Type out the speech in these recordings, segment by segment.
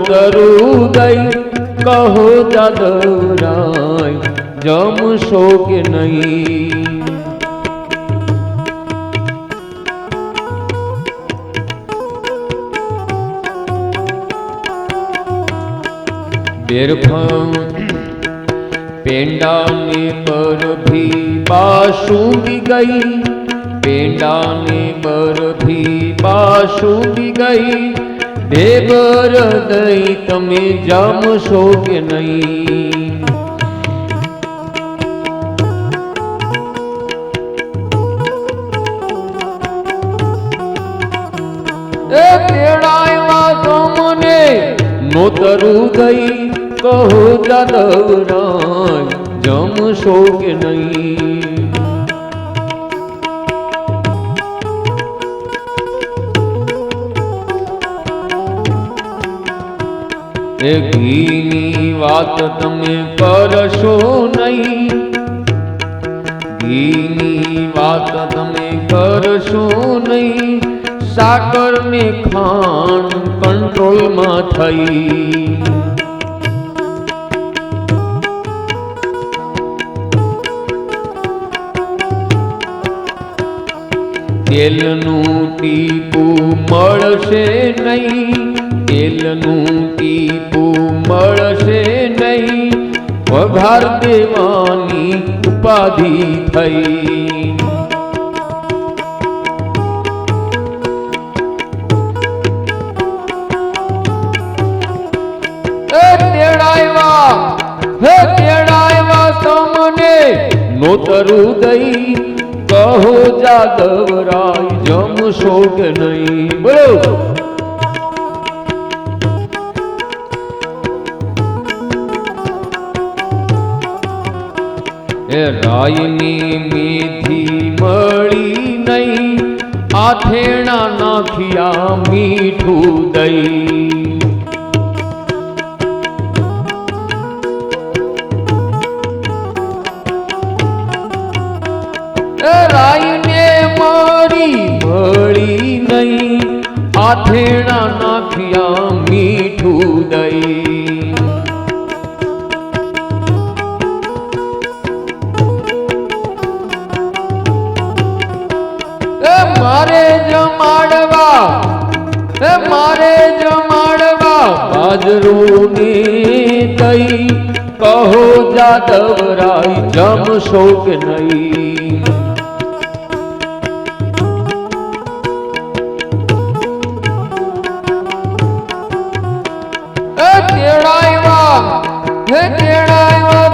નોતરુદય કહો જાદવરાય જમશો કે નહીં. બેરફમ પેંડાને બરફી બાસુંદી ગઈ, પેંડાને બરફી બાસુંદી ગઈ, દેવર દઈ તમે જમશો કે નહીં. એ તેડાયવા તમને નોતરુદય કહો જાદવરાય જમશો કે નહીં. એ ઘીની વાત તમે કરશો નહીં, ઘીની વાત તમે કરશો નહીં, સાકર ને ખાંડ કંટ્રોલમાં થઈ. તેલનું ટીપું મળશે નહીં, તેલનું ટીપું મળશે નહીં, વઘાર દેવાની ઉપાધિ થઈ. તેડાયવા તમને નોતરુદય કહો જાદવરાય જમશો કે નહીં. બોલો. એ રાયની મેથી મળી નહીં, આથેણા નાખ્યા મીઠું દઈ. રાયને મારી મળી નહીં, આથેણા નાખ્યા મીઠું દઈ. મારે જમાડવા બાજરું ને દઈ કહો જાદવરાય જમશો કે નહીં. તેડાયવા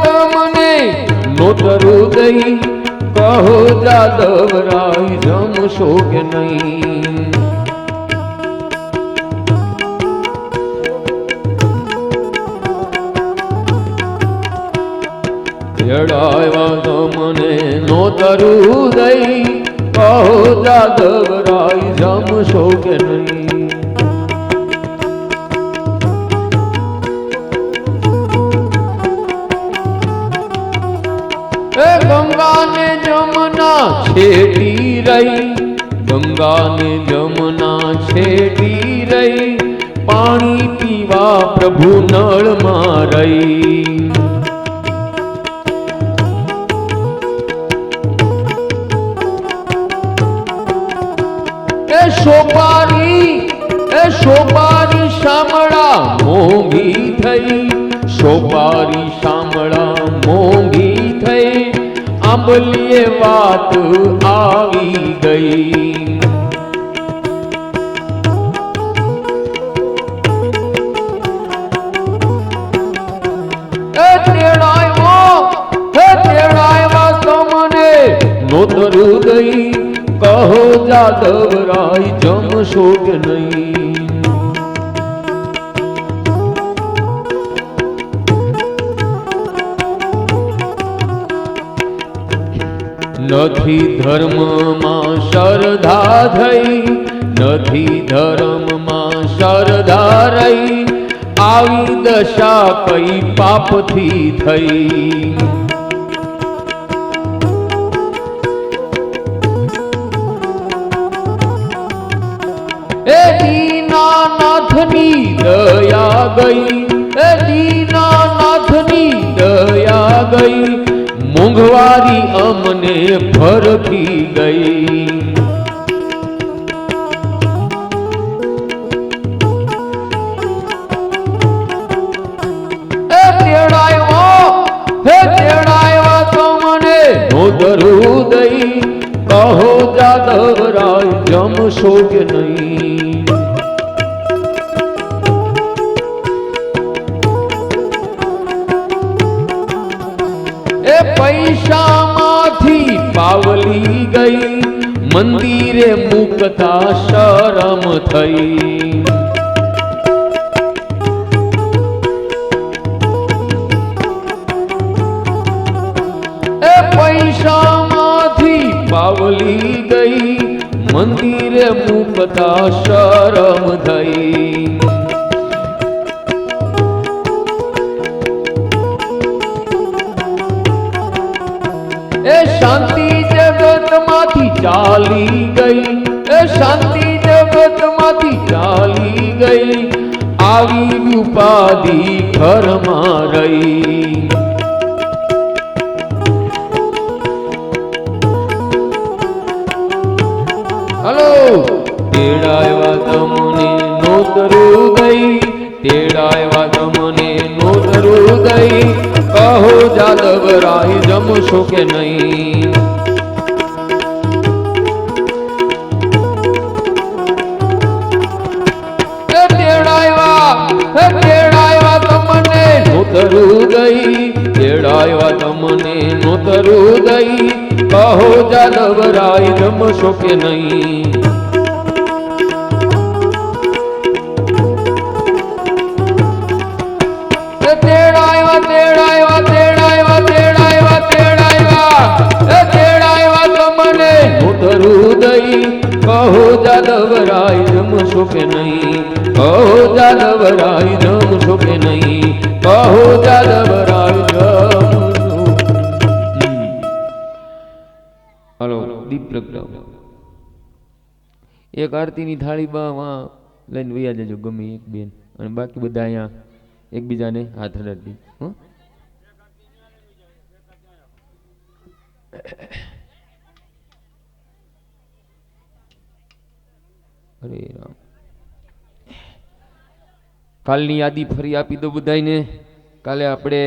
તમને નોતરુદય કહો જાદવરાય જમશો કે નહીં. તેડાયવા તમને નોતરુદય કહો જાદવરાય જમશો કે નહીં. ગંગા ને જમના છેટી રહી, ગંગા ને જમના છેટી રહી, પાણી પીવા પ્રભુ નળમાં રહી. સોપારી શામળા મોંઘી થઈ, સોપારી શામળા મોંઘી થઈ, આંબલીએ વાત આવી ગઈ. તેડાયવા તમને નોતરુદય કહો જાદવરાય જમશો કે નહીં. નથી ધર્મમાં શ્રદ્ધા થઈ, નથી ધર્મમાં શ્રદ્ધા રહી, આવી દશા કઈ પાપથી થઈ. એ દીનાનાથની દયા ગઈ, એ દીનાનાથની દયા ગઈ, મોંઘવારી અમને ભરખી ગઈ. તેડાવ્યા તમને નોંધરું દઈ, કહો જાદવરાય જમશો કે નહીં. એ પૈસામાંથી પાવલી ગઈ, મંદિરે મુકતા શરમ થઈ. પૈસામાંથી પાવલી ગઈ, મંદિરે મુકતા શરમ થઈ. એ શાંતિ જગતમાંથી ચાલી ગઈ, એ શાંતિ જગતમાંથી ચાલી ગઈ, આવી ઉપાધિ ઘરમાં રહી. હલો તેડાવ્યા તમને નોતરું ગઈ, તેડાવ્યા તમને નોતરું ગઈ, કહો જાદવરાય જમશો કે નહીં. તેડાવ્યા તમને નોતરું ગઈ, તેડાવ્યા તમને નોતરું ગઈ, કહો જાદવરાય જમશો કે નહીં. તેડાવ્યા તેડાવ્યા તેડાવ્યા તેડાવ્યા તેડાવ્યા, તેડાવ્યા તમને નોતરું દઈ, કહો જાદવરાય જમશો કે નહીં. કહો જાદવરાય જમશો કે નહીં. કહો જાદવરાય જમશો. હાલો દીપ પ્રગટાવો. એક આરતીની થાળીમાં લઈને વૈયા જજો ગમે એક બેન, અને બાકી બધા અહીંયા એકબીજાને હાથ હલાવી. હરે રામ. કાલની યાદી ફરી આપી દો બધાને. કાલે આપણે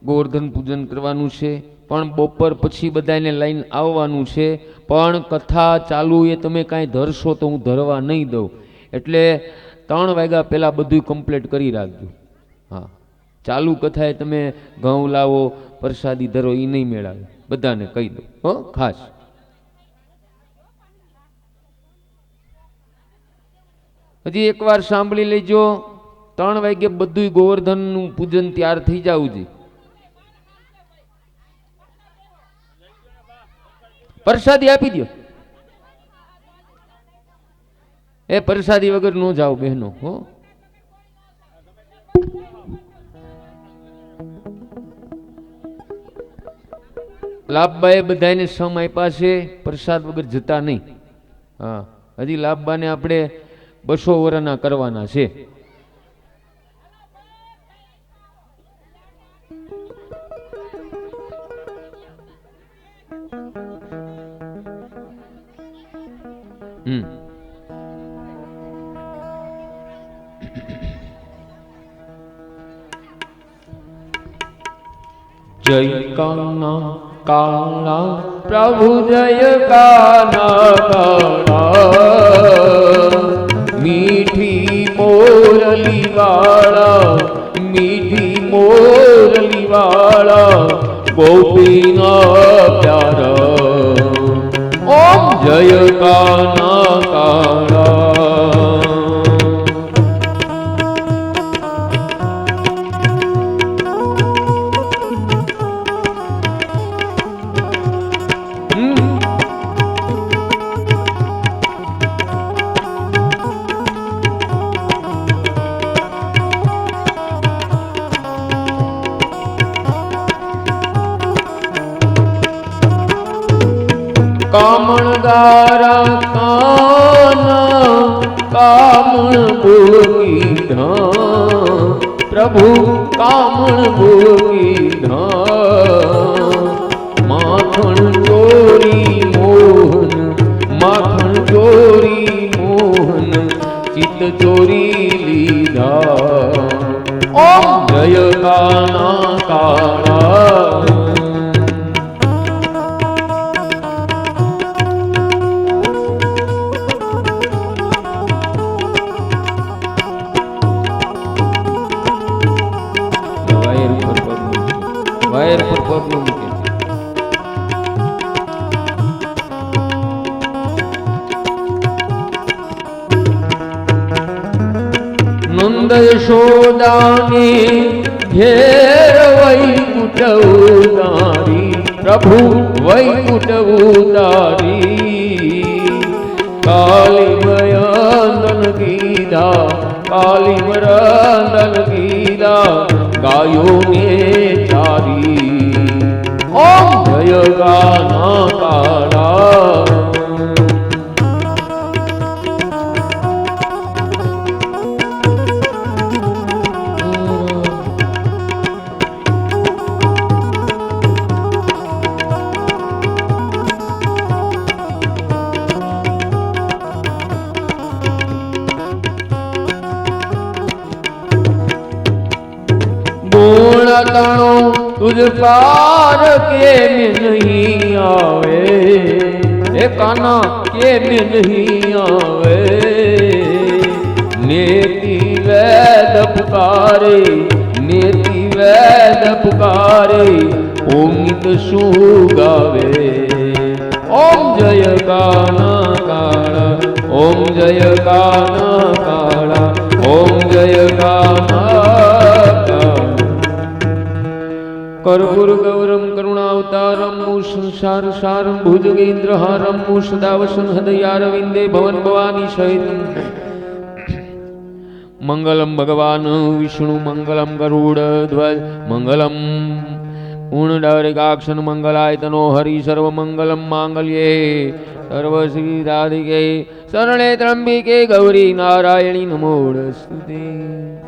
ગોવર્ધન પૂજન કરવાનું છે, પણ બપોર પછી બધાને લઈને આવવાનું છે. પણ કથા ચાલુ એ તમે કાંઈ ધરશો તો હું ધરવા નહીં દઉં, એટલે 3 વાગ્યા પહેલાં બધું કમ્પ્લીટ કરી રાખજો. હા, ચાલુ કથાએ તમે ઘઉં લાવો, પ્રસાદી ધરો, એ નહીં મેળાવે, બધાને કહી દો હો ખાસ. હજી એકવાર સાંભળી લેજો, 3 વાગે બધું ગોવર્ધનનું પૂજન તૈયાર થઈ જવું જોઈએ. પ્રસાદી આપી દો. એ પ્રસાદી વગર ન જાઓ બહેનો હો. લાભબાએ બધાને સમ આપ્યા છે, પ્રસાદ વગર જતા નહીં. હા, હજી લાભબાને આપણે 200 વર્ષના કરવાના છે. જય કાના કાના પ્રભુ જય કાના કાના, મીઠી મોરલી વાળા, મીઠી મોરલી વાળા, ગોપીના પ્યારા. ઓમ જય કાના કાના. કામણગારા કાના કામણ ભોગી ધામ, પ્રભુ કામણ ભોગી ધામ. માખણ ચોરી મોહન, માખણ ચોરી મોહન, ચિત્ત ચોરી લીધા. ઓમ જય કાના કાળા. વાયર પર પગનું મૂકે. નંદ યશોદાને ઘેર વૈકુંઠ ઉતારી, પ્રભુ વૈકુંઠ ઉતારી. કાલી મયંદન કીધા, કાલી મરંદન કીધા, ગાયોને ચારી. ઓમ જય ગાના કાળા. તણો તુજ પાર કે में नहीं आवे, हे काना के में नहीं आवे. नेति वैद पुकारे, नेति वैद पुकारे, ओंगित शू गावे. ओम जय काना काळा, ओम जय काना काळा, ओम जय काना काळा. कर्पूर गौरम करुणावतारम संसार सारम भुजगेन्द्रहारम सदा वसन हृदयारविंदे भवन भवानी सहितम. मंगलम भगवान विष्णु मंगलम गरुड़ ध्वज मंगलम पूर्णडरिकाक्षन मंगलाय तनो हरि सर्व मंगलम मांगल्ये सर्व श्री राधिके शरणे त्र्यंबिके गौरी नारायणी नमोस्तुते.